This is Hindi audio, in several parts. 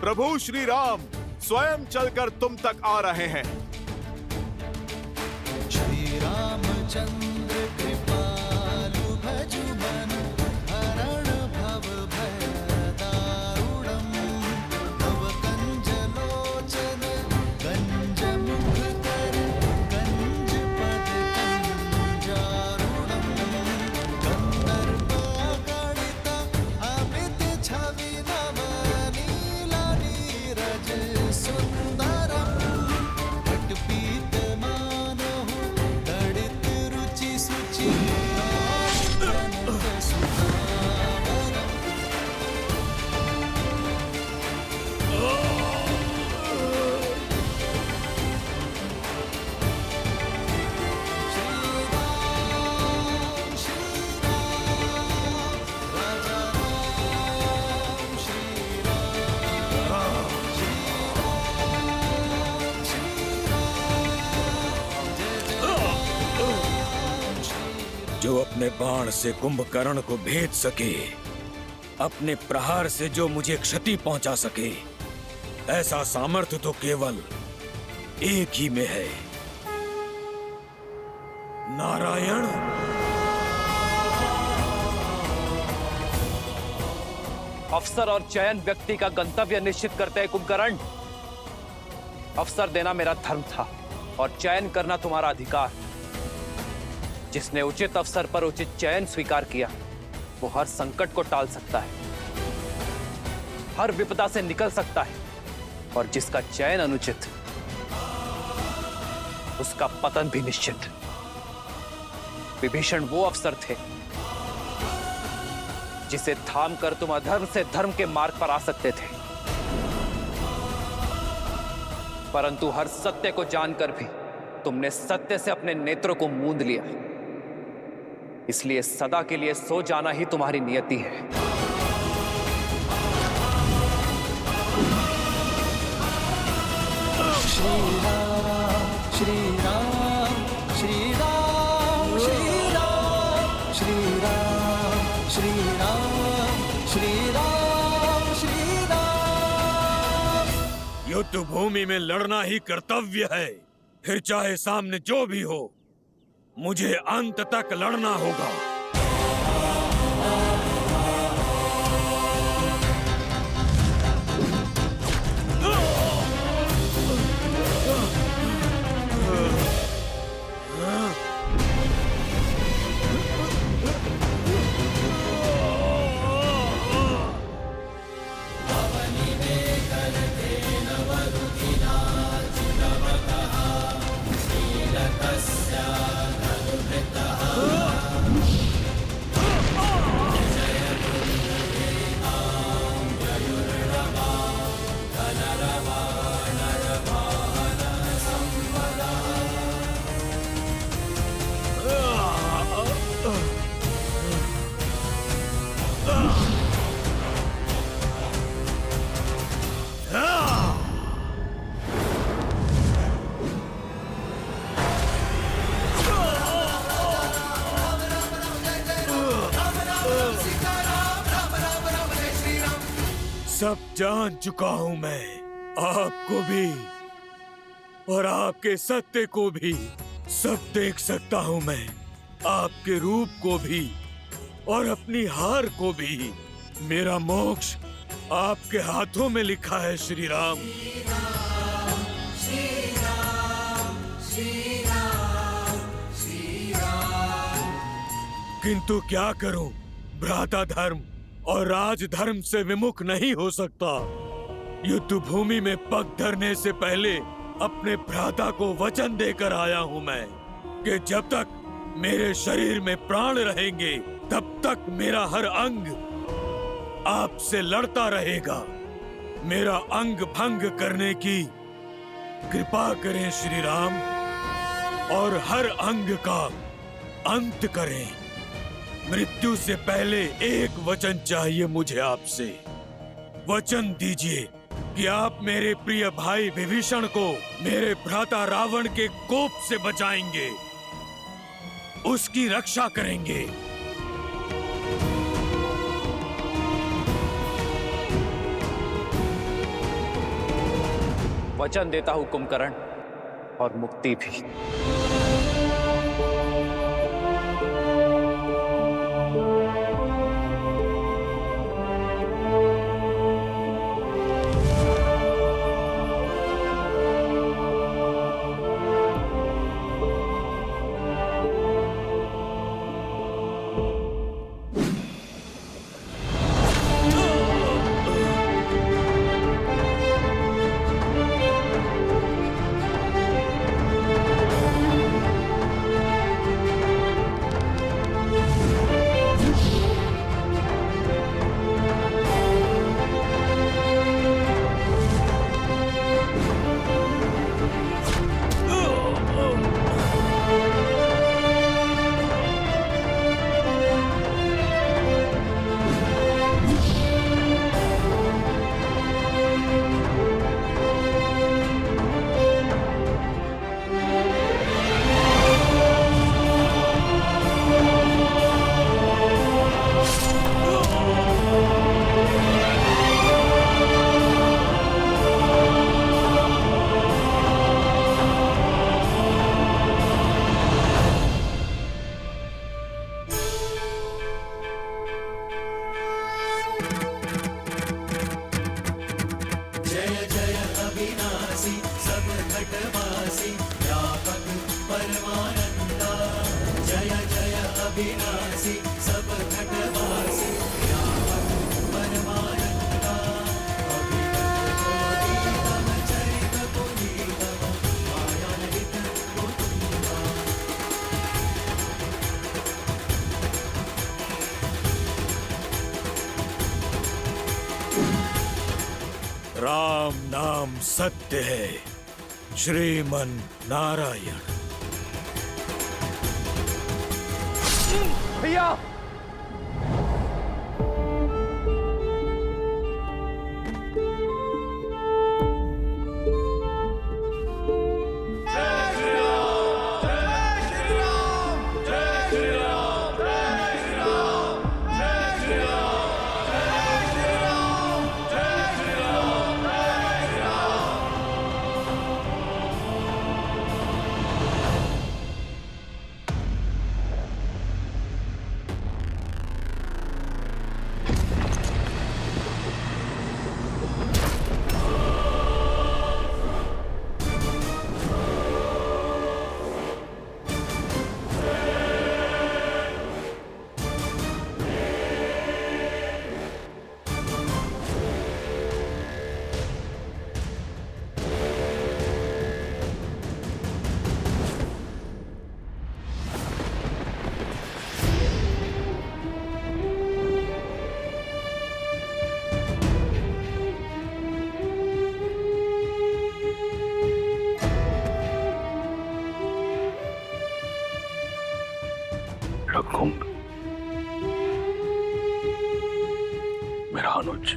प्रभु श्री राम स्वयं चलकर तुम तक आ रहे हैं। श्री रामचंद्र कृपालु भजु मन हरण भव भय दारुणम तव कंज लोचन गंज मुख कर गंज पद कंजारुणम गंधर्व गणित अमित छवि नव नीला नीरज सुंदरम पटपीत मानहु दड़ित रुचि सुचि जनक सुधावरम श्री राम राजा राम श्री राम जो अपने बाण से कुंभकर्ण को भेद सके, अपने प्रहार से जो मुझे क्षति पहुंचा सके, ऐसा सामर्थ्य तो केवल एक ही में है, नारायण। अवसर और चयन व्यक्ति का गंतव्य निश्चित करते हैं कुंभकर्ण। अवसर देना मेरा धर्म था और चयन करना तुम्हारा अधिकार। जिसने उचित अवसर पर उचित चयन स्वीकार किया, वो हर संकट को टाल सकता है, हर विपदा से निकल सकता है, और जिसका चयन अनुचित, उसका पतन भी निश्चित। विभीषण वो अवसर थे जिसे थाम कर तुम अधर्म से धर्म के मार्ग पर आ सकते थे, परंतु हर सत्य को जानकर भी तुमने सत्य से अपने नेत्रों को मूंद लिया। इसलिए सदा के लिए सो जाना ही तुम्हारी नियति है। श्री राम श्री राम श्री राम श्री राम श्री राम श्री राम श्री राम श्री राम। युद्ध भूमि में लड़ना ही कर्तव्य है, फिर चाहे सामने जो भी हो, मुझे अंत तक लड़ना होगा। सब जान चुका हूं मैं, आपको भी और आपके सत्य को भी। सब देख सकता हूं मैं, आपके रूप को भी और अपनी हार को भी। मेरा मोक्ष आपके हाथों में लिखा है श्री राम। किंतु क्या करूं, भ्राता धर्म और राजधर्म से विमुख नहीं हो सकता। युद्ध भूमि में पग धरने से पहले अपने भ्राता को वचन देकर आया हूं मैं कि जब तक मेरे शरीर में प्राण रहेंगे, तब तक मेरा हर अंग आपसे लड़ता रहेगा। मेरा अंग भंग करने की कृपा करें श्री राम, और हर अंग का अंत करें। मृत्यु से पहले एक वचन चाहिए मुझे आपसे। वचन दीजिए कि आप मेरे प्रिय भाई विभीषण को मेरे भ्राता रावण के कोप से बचाएंगे, उसकी रक्षा करेंगे। वचन देता हूं कुंभकर्ण, और मुक्ति भी। राम नाम सत्य है, श्रीमन नारायण। भैया, रघुकुंभ, मेरा अनुज,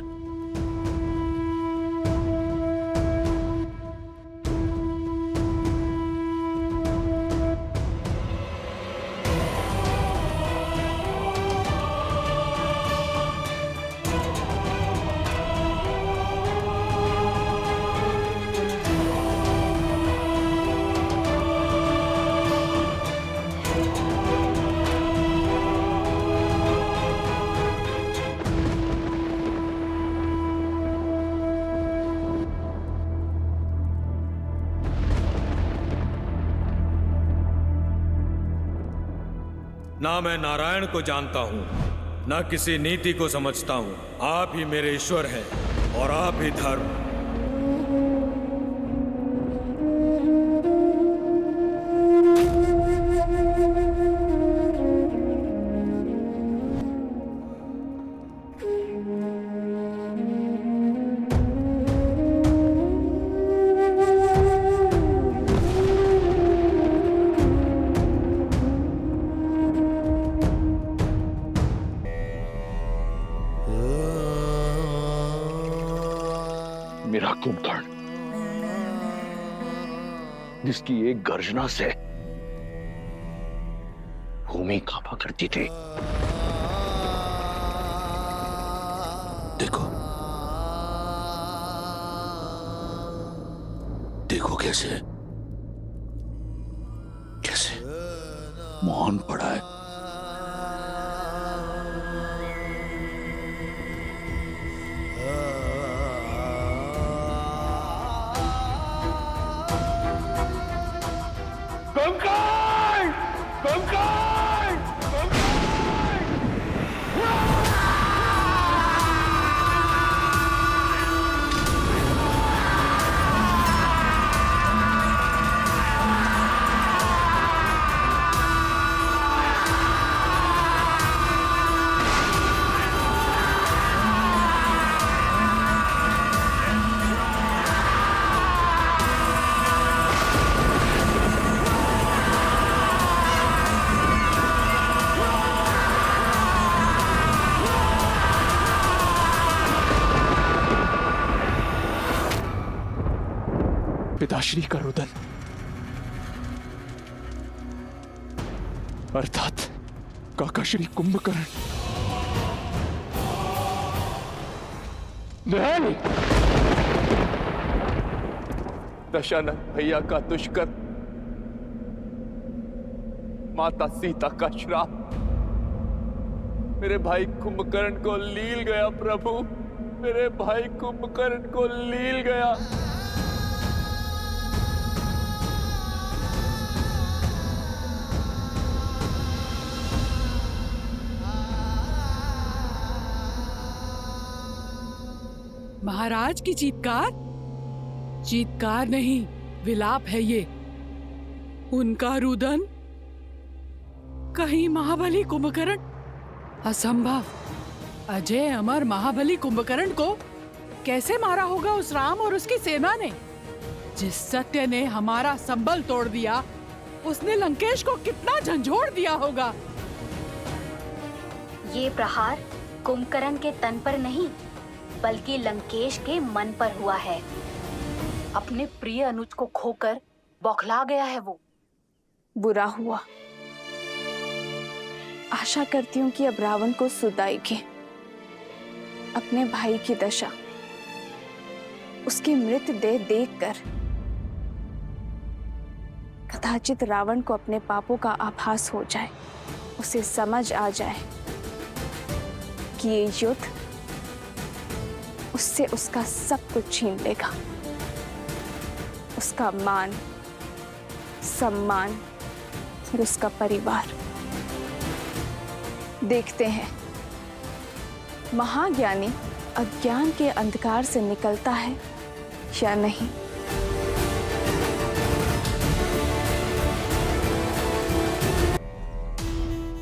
ना मैं नारायण को जानता हूँ, ना किसी नीति को समझता हूँ। आप ही मेरे ईश्वर हैं और आप ही धर्म। मेरा कुंभकर्ण, जिसकी एक गर्जना से भूमि कांपा करती थी। देखो, कैसे कैसे मौन पड़ा है? कंकड़! कंकड़! पिताश्री का रुदन, अर्थात काकाश्री कुंभकर्ण। नहीं, दशानन भैया का दुष्कर, माता सीता का श्राप मेरे भाई कुंभकर्ण को लील गया प्रभु, मेरे भाई कुंभकर्ण को लील गया। महाराज की चीत्कार? चीत्कार नहीं, विलाप है ये। उनका रुदन? कहीं महाबली कुंभकर्ण? असंभव। अजय अमर महाबली कुंभकर्ण को कैसे मारा होगा उस राम और उसकी सेना ने? जिस सत्य ने हमारा संबल तोड़ दिया, उसने लंकेश को कितना झंझोड़ दिया होगा। ये प्रहार कुंभकर्ण के तन पर नहीं, बल्कि लंकेश के मन पर हुआ है। अपने प्रिय अनुज को खोकर बौखला गया है वो। बुरा हुआ। आशा करती हूँ कि अब रावण को सुध आएगी। अपने भाई की दशा, उसकी मृत देह देखकर कदाचित रावण को अपने पापों का आभास हो जाए, उसे समझ आ जाए कि ये युद्ध उससे उसका सब कुछ छीन लेगा, उसका मान, सम्मान और उसका परिवार। देखते हैं महाज्ञानी अज्ञान के अंधकार से निकलता है या नहीं।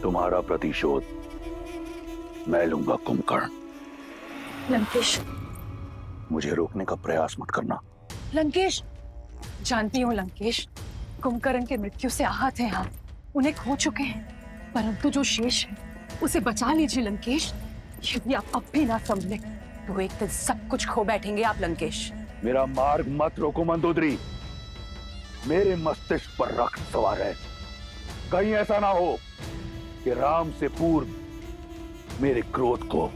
तुम्हारा प्रतिशोध मैं लूंगा कुंभकर्ण। लंकेश, मुझे रोकने का प्रयास मत करना। लंकेश, जानती हूँ लंकेश, कुंभकर्ण की मृत्यु से आहत हैं आप, उन्हें खो चुके हैं, परंतु जो शेष है उसे बचा लीजिए लंकेश। यदि आप अब भी ना संभले तो एक दिन सब कुछ खो बैठेंगे आप लंकेश। मेरा मार्ग मत रोको मंदोदरी। मेरे मस्तिष्क पर रक्त सवार है। कहीं ऐसा ना हो कि राम से पूर्व मेरे क्रोध को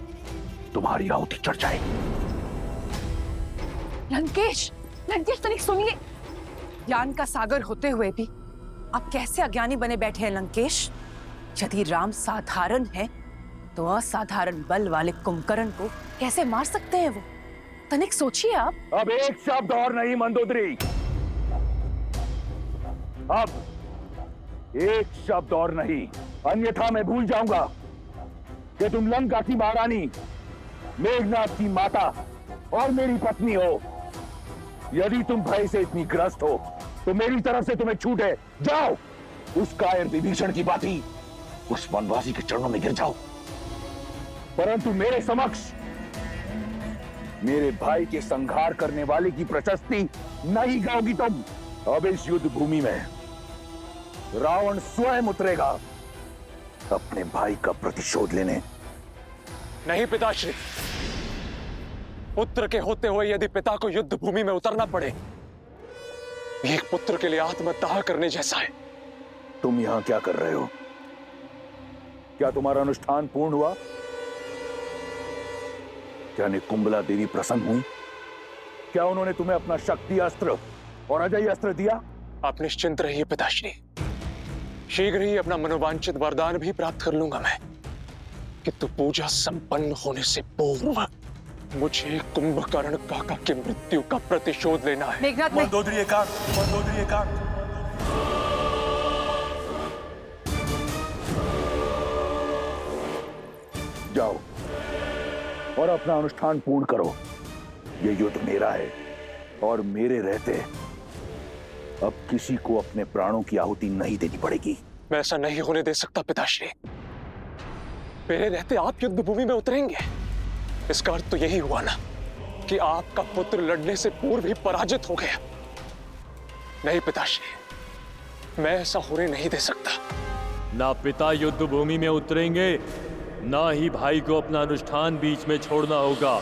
तुम्हारी आहुति चढ़ जाए। लंकेश, लंकेश तनिक सुनिए। ज्ञान का सागर होते हुए भी आप कैसे अज्ञानी बने बैठे हैं लंकेश? यदि राम साधारण है तो असाधारण बल वाले कुंभकर्ण को कैसे मार सकते हैं वो? तनिक सोचिए आप। अब एक शब्द और नहीं मंदोदरी, अब एक शब्द और नहीं, अन्यथा मैं भूल जाऊंगा कि तुम लंका की महारानी, मेघनाथ की माता और मेरी पत्नी हो। यदि तुम भय से इतनी ग्रस्त हो तो मेरी तरफ से तुम्हें छूट है, जाओ उस कायर विभीषण की भांति उस वनवासी के चरणों में गिर जाओ। परंतु मेरे समक्ष मेरे भाई के संहार करने वाले की प्रशस्ति नहीं गाओगी तुम। अब इस युद्ध भूमि में रावण स्वयं उतरेगा अपने भाई का प्रतिशोध लेने। नहीं पिताश्री, पुत्र के होते हुए यदि पिता को युद्ध भूमि में उतरना पड़े, एक पुत्र के लिए आत्मदाह करने जैसा है। तुम यहां क्या कर रहे हो? क्या तुम्हारा अनुष्ठान पूर्ण हुआ? क्या निकुंबला देवी प्रसन्न हुई? क्या उन्होंने तुम्हें अपना शक्ति अस्त्र और अजय अस्त्र दिया? आप निश्चिंत रहिए पिताश्री, शीघ्र ही अपना मनोवांछित वरदान भी प्राप्त कर लूंगा मैं। किंतु पूजा संपन्न होने से पूर्व मुझे कुंभकर्ण काका की मृत्यु का प्रतिशोध लेना है। मेघनाथ, मंदोदरी एकांत, मंदोदरी एकांत। जाओ और अपना अनुष्ठान पूर्ण करो। ये युद्ध मेरा है और मेरे रहते अब किसी को अपने प्राणों की आहुति नहीं देनी पड़ेगी। मैं ऐसा नहीं होने दे सकता पिताश्री। मेरे रहते आप युद्ध भूमि में उतरेंगे, इसका अर्थ तो यही हुआ ना कि आपका पुत्र लड़ने से पूर्व ही पराजित हो गया। नहीं पिताश्री, मैं ऐसा होने नहीं दे सकता। ना पिता युद्ध भूमि में उतरेंगे, ना ही भाई को अपना अनुष्ठान बीच में छोड़ना होगा।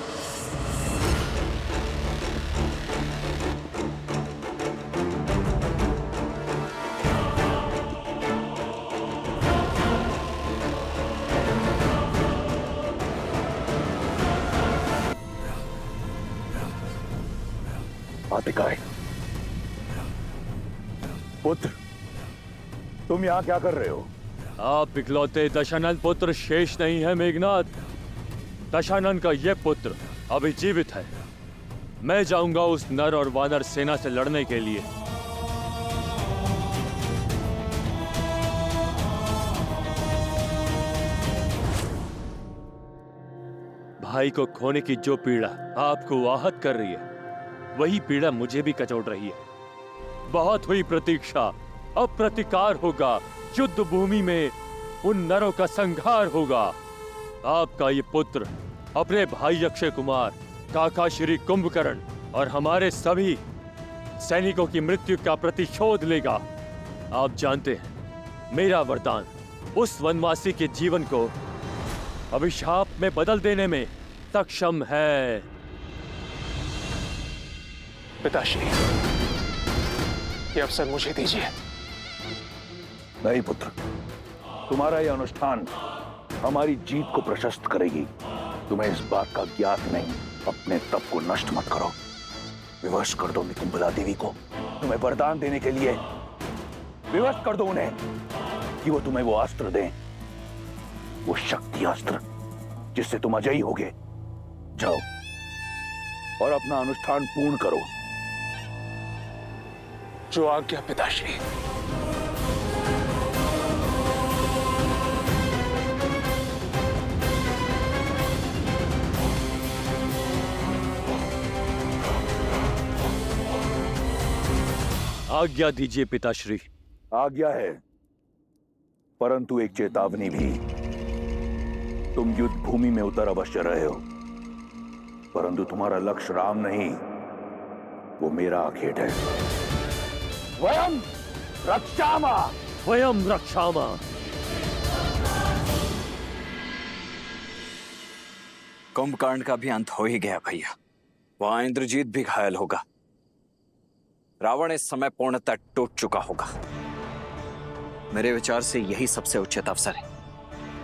आतिकाय, पुत्र, तुम यहां क्या कर रहे हो? आप इकलौते दशानन पुत्र शेष नहीं है मेघनाथ। दशानन का यह पुत्र अभी जीवित है। मैं जाऊंगा उस नर और वानर सेना से लड़ने के लिए। भाई को खोने की जो पीड़ा आपको आहत कर रही है, वही पीड़ा मुझे भी कचोट रही है। बहुत हुई प्रतीक्षा, अब प्रतिकार होगा। युद्ध भूमि में उन नरों का संहार होगा। आपका ये पुत्र अपने भाई अक्षय कुमार, काका श्री कुंभकर्ण और हमारे सभी सैनिकों की मृत्यु का प्रतिशोध लेगा। आप जानते हैं, मेरा वरदान उस वनवासी के जीवन को अभिशाप में बदल देने में सक्षम है। पिताश्री, ये अवसर मुझे दीजिए। नहीं पुत्र, तुम्हारा यह अनुष्ठान हमारी जीत को प्रशस्त करेगी। तुम्हें इस बात का ज्ञात नहीं। अपने तप को नष्ट मत करो। विवश कर दो निकुंभला देवी को तुम्हें वरदान देने के लिए। विवश कर दो उन्हें कि वो तुम्हें वो अस्त्र दें, वो शक्ति अस्त्र जिससे तुम अजयी होगे। जाओ और अपना अनुष्ठान पूर्ण करो। जो आज्ञा पिताश्री। आज्ञा दीजिए पिताश्री। आज्ञा है, परंतु एक चेतावनी भी। तुम युद्ध भूमि में उतर अवश्य रहे हो, परंतु तुम्हारा लक्ष्य राम नहीं, वो मेरा आखेट है। वयम रक्षामा, वयम रक्षामा। कुंभकर्ण का भी अंत हो ही गया भैया। वहां इंद्रजीत भी घायल होगा। रावण इस समय पूर्णतः टूट चुका होगा। मेरे विचार से यही सबसे उचित अवसर है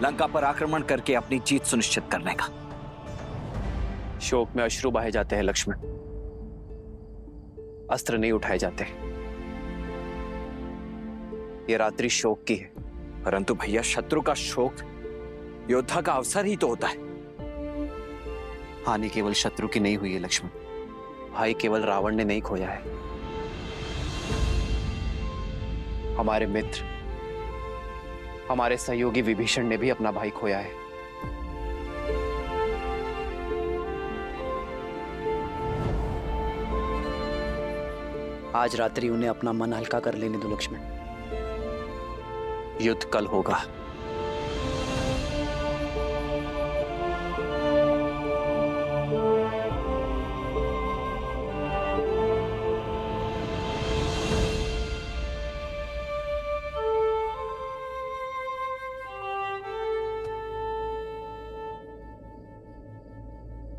लंका पर आक्रमण करके अपनी जीत सुनिश्चित करने का। शोक में अश्रु बहे जाते हैं लक्ष्मण, अस्त्र नहीं उठाए जाते। ये रात्रि शोक की है। परंतु भैया, शत्रु का शोक योद्धा का अवसर ही तो होता है। हानि केवल शत्रु की नहीं हुई है लक्ष्मण। भाई केवल रावण ने नहीं खोया है, हमारे मित्र, हमारे सहयोगी विभीषण ने भी अपना भाई खोया है। आज रात्रि उन्हें अपना मन हल्का कर लेने दो लक्ष्मण। युद्ध कल होगा।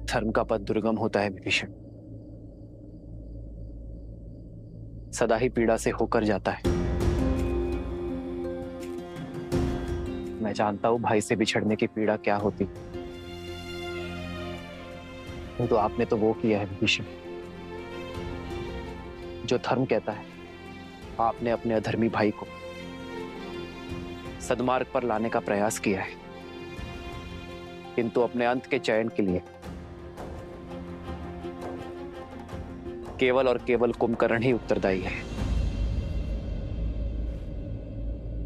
धर्म का पथ दुर्गम होता है विभीषण, सदा ही पीड़ा से होकर जाता है। मैं जानता हूं भाई से बिछड़ने की पीड़ा क्या होती, तो आपने तो वो किया है विभीषण। जो धर्म कहता है, आपने अपने अधर्मी भाई को सद्मार्ग पर लाने का प्रयास किया है, किंतु अपने अंत के चयन के लिए केवल और केवल कुंभकर्ण ही उत्तरदायी है।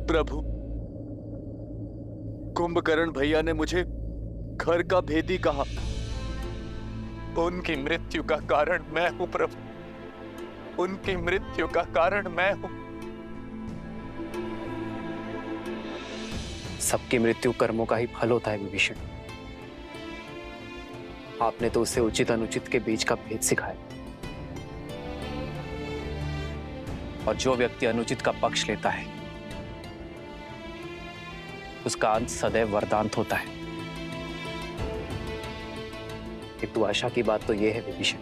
प्रभु, कुंभकर्ण भैया ने मुझे घर का भेदी कहा। उनकी मृत्यु का कारण मैं हूं प्रभु, उनकी मृत्यु का कारण मैं हूं। सबकी मृत्यु कर्मों का ही फल होता है विभीषण। आपने तो उसे उचित अनुचित के बीच का भेद सिखाया, और जो व्यक्ति अनुचित का पक्ष लेता है उसका अंत सदैव वरदांत होता है। किंतु आशा की बात तो यह है विभीषण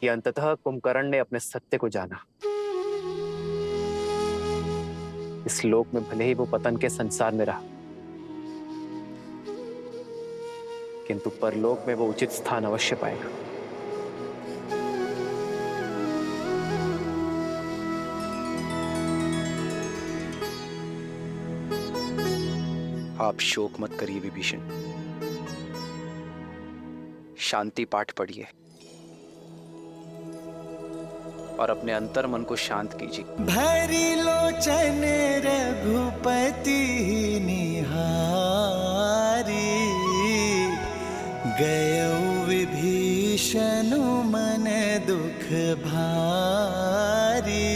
कि अंततः कुंभकर्ण ने अपने सत्य को जाना। इस लोक में भले ही वो पतन के संसार में रहा, किंतु परलोक में वो उचित स्थान अवश्य पाएगा। आप शोक मत करिए विभीषण, शांति पाठ पढ़िए और अपने अंतर मन को शांत कीजिए। भरी लोचन रघुपति निहारी, गयो विभीषण मन दुख भारी।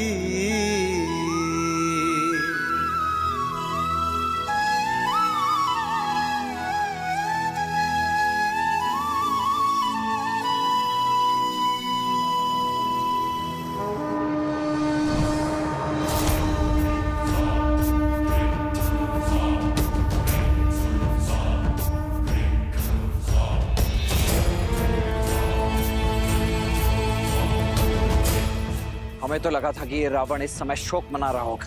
हमें तो लगा था कि ये रावण इस समय शोक मना रहा होगा,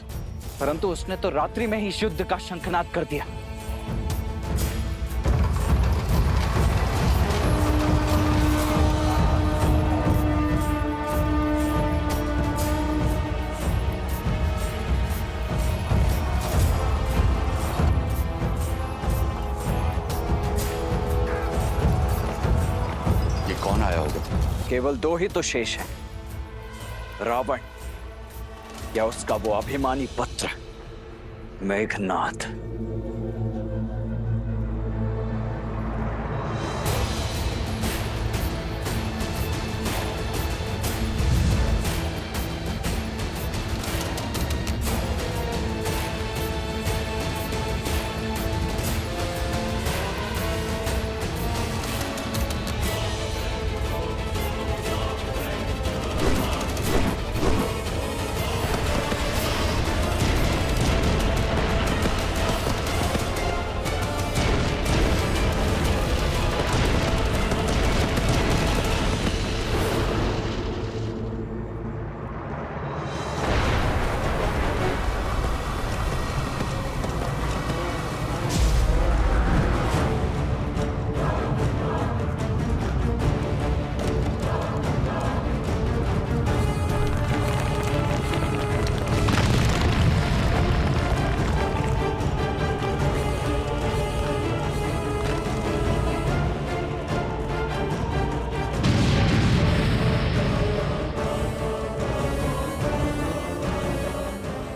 परंतु उसने तो रात्रि में ही इस युद्ध का शंखनाद कर दिया। ये कौन आया होगा? केवल दो ही तो शेष हैं, रावण या उसका वो अभिमानी पुत्र मेघनाद।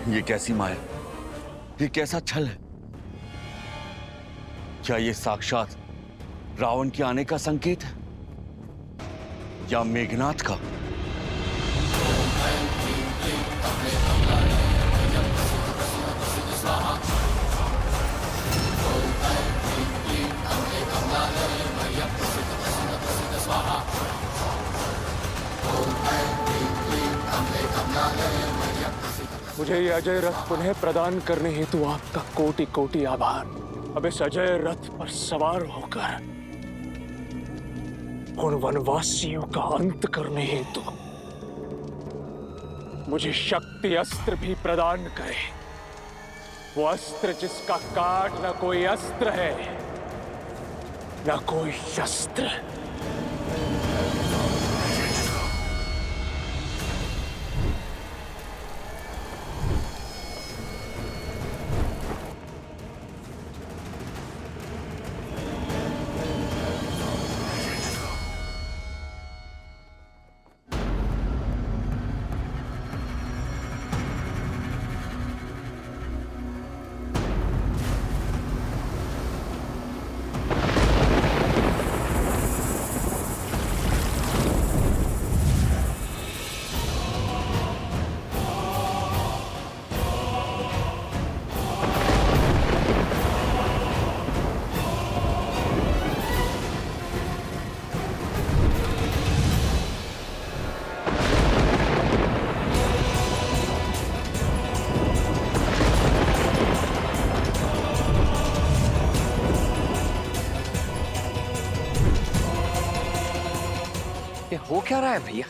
ये कैसी माया, ये कैसा छल है? क्या ये साक्षात रावण के आने का संकेत है या मेघनाद का? मुझे ये अजय रथ पुनः प्रदान करने हेतु आपका कोटि कोटि आभार। अब इस अजय रथ पर सवार होकर उन वनवासियों का अंत करने हेतु मुझे शक्ति अस्त्र भी प्रदान करे। वो अस्त्र जिसका काट न कोई अस्त्र है न कोई शस्त्र। ये हो क्या रहा है भैया?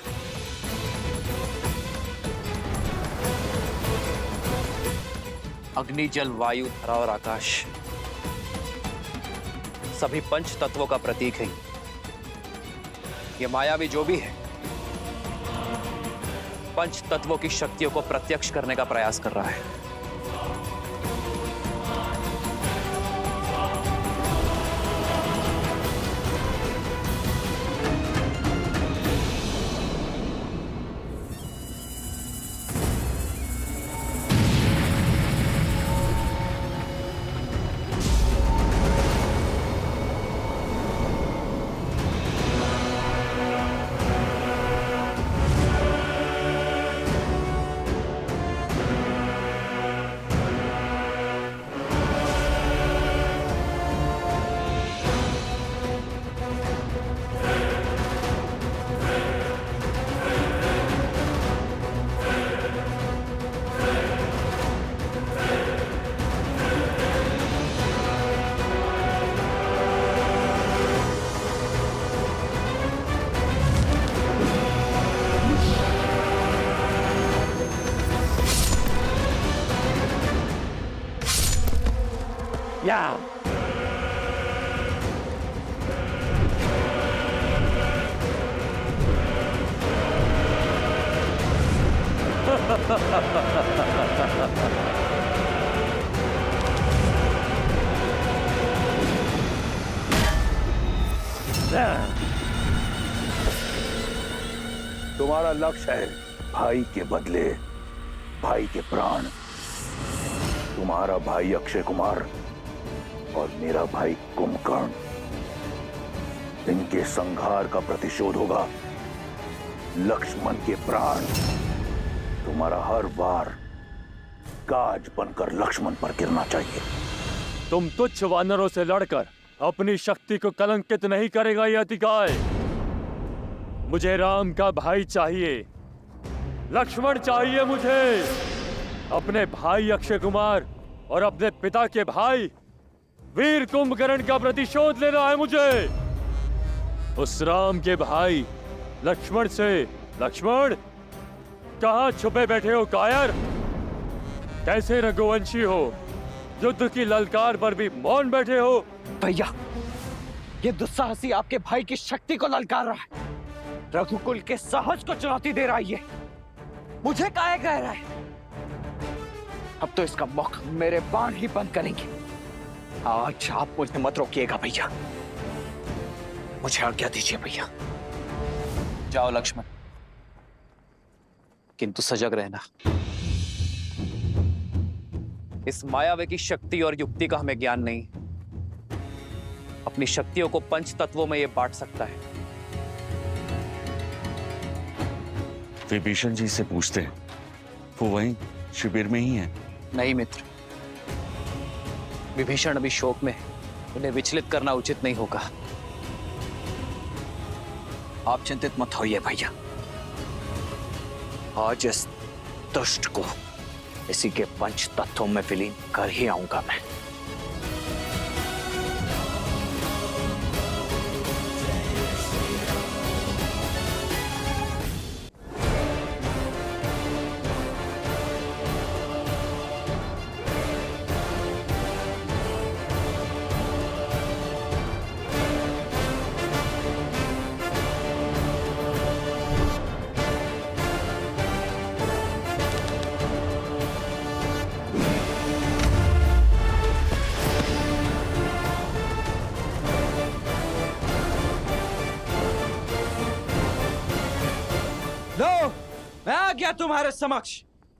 अग्नि, जल, वायु, धरा और आकाश सभी पंच तत्वों का प्रतीक है। ये मायावी जो भी है पंच तत्वों की शक्तियों को प्रत्यक्ष करने का प्रयास कर रहा है। Yeah. तुम्हारा लक्ष्य है भाई के बदले भाई के प्राण। तुम्हारा भाई अक्षय कुमार और मेरा भाई कुंभकर्ण, इनके संहार का प्रतिशोध होगा लक्ष्मण के प्राण। तुम्हारा हर वार गाज बनकर लक्ष्मण पर गिरना चाहिए। तुम तुच्छ वानरों से लड़कर अपनी शक्ति को कलंकित नहीं करेगा ये अतिकाय। मुझे राम का भाई चाहिए, लक्ष्मण चाहिए मुझे। अपने भाई अक्षय कुमार और अपने पिता के भाई वीर कुंभकर्ण का प्रतिशोध लेना है मुझे। उस राम के भाई लक्ष्मण से। लक्ष्मण, कहां छुपे बैठे हो कायर? कैसे रघुवंशी हो, युद्ध की ललकार पर भी मौन बैठे हो? भैया, ये दुस्साहसी आपके भाई की शक्ति को ललकार रहा है, रघुकुल के साहस को चुनौती दे रहा है। ये मुझे काहे कह रहा है? अब तो इसका मुख मेरे बाण ही बंद करेंगे। आज आप मुझे मत रोकिएगा भैया, मुझे आज्ञा दीजिए भैया। जाओ लक्ष्मण, किंतु सजग रहना। इस मायावी की शक्ति और युक्ति का हमें ज्ञान नहीं। अपनी शक्तियों को पंच तत्वों में यह बांट सकता है। विभीषण जी से पूछते हैं, वो वहीं शिविर में ही है। नहीं मित्र, विभीषण अभी शोक में है, उन्हें विचलित करना उचित नहीं होगा। आप चिंतित मत होइए भैया, आज इस दुष्ट को इसी के पंच तत्वों में विलीन कर ही आऊंगा मैं। मैं आ गया तुम्हारे समक्ष,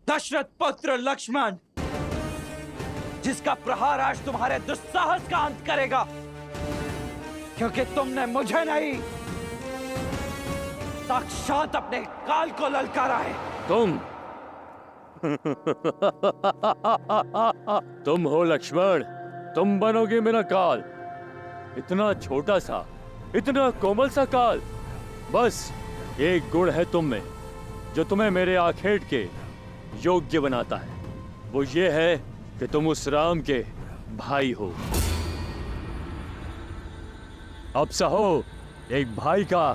दशरथ पुत्र लक्ष्मण, जिसका प्रहार आज तुम्हारे दुस्साहस का अंत करेगा, क्योंकि तुमने मुझे नहीं साक्षात अपने काल को ललकारा है। तुम हो लक्ष्मण, तुम बनोगे मेरा काल। इतना छोटा सा, इतना कोमल सा काल। बस एक गुण है तुम में जो तुम्हें मेरे आखेट के योग्य बनाता है, वो ये है कि तुम उस राम के भाई हो। अब सहो, एक भाई का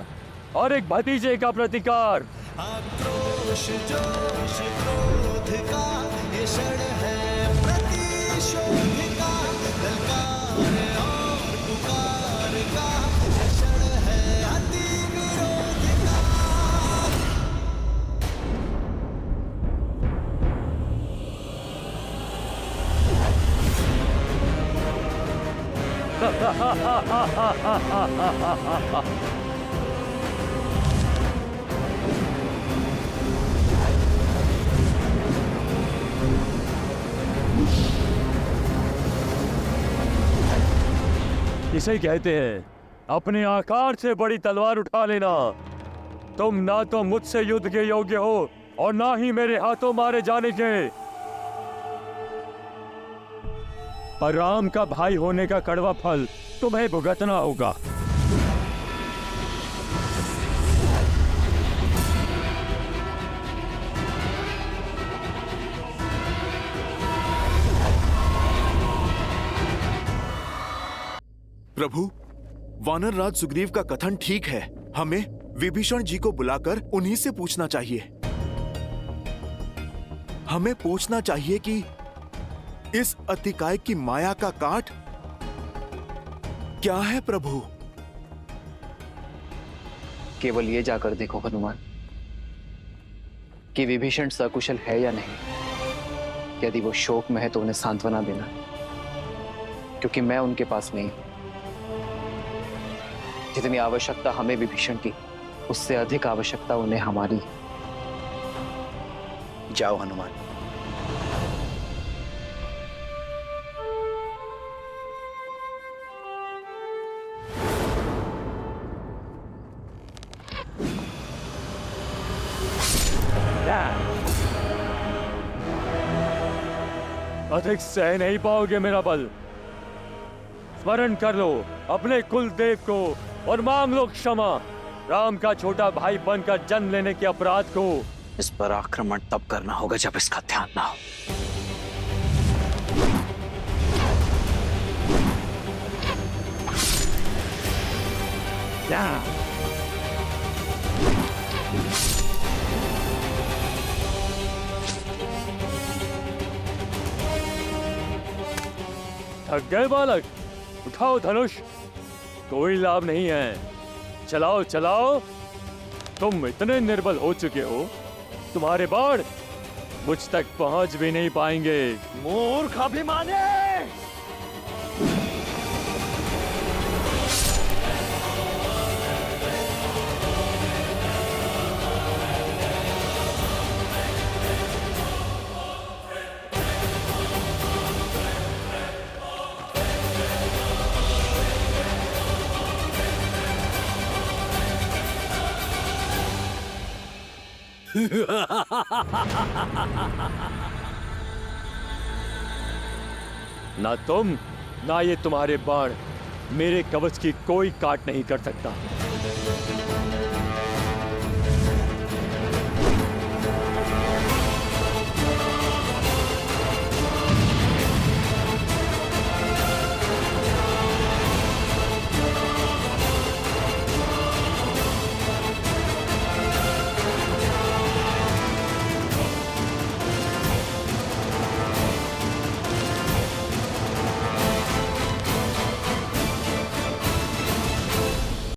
और एक भतीजे का प्रतिकार। आक्रोश जोश क्रोध का ये क्षण है प्रतिशोध का, ललकार और पुकार का ये क्षण है अति विरोध का। इसे कहते हैं अपने आकार से बड़ी तलवार उठा लेना। तुम ना तो मुझसे युद्ध के योग्य हो और ना ही मेरे हाथों मारे जाने के। पर राम का भाई होने का कड़वा फल तुम्हें भुगतना होगा। प्रभु, वानर राज सुग्रीव का कथन ठीक है। हमें विभीषण जी को बुलाकर उन्हीं से पूछना चाहिए। हमें पूछना चाहिए कि इस अतिकाय की माया का काट क्या है प्रभु? केवल ये जाकर देखो हनुमान कि विभीषण सकुशल है या नहीं। यदि वो शोक में है तो उन्हें सांत्वना देना, क्योंकि मैं उनके पास नहीं। जितनी आवश्यकता हमें विभीषण की, उससे अधिक आवश्यकता उन्हें हमारी। जाओ हनुमान। अधिक सह नहीं पाओगे मेरा बल। स्मरण कर लो अपने कुल देव को और मांग लो क्षमा। राम का छोटा भाई बनकर जन्म लेने के अपराध को। इस पर आक्रमण तब करना होगा जब इसका ध्यान ना हो। थक गए बालक? उठाओ धनुष, कोई लाभ नहीं है। चलाओ चलाओ। तुम इतने निर्बल हो चुके हो, तुम्हारे बाण मुझ तक पहुंच भी नहीं पाएंगे। मूर्ख अभिमानी! ना तुम ना ये तुम्हारे बाण मेरे कवच की कोई काट नहीं कर सकता।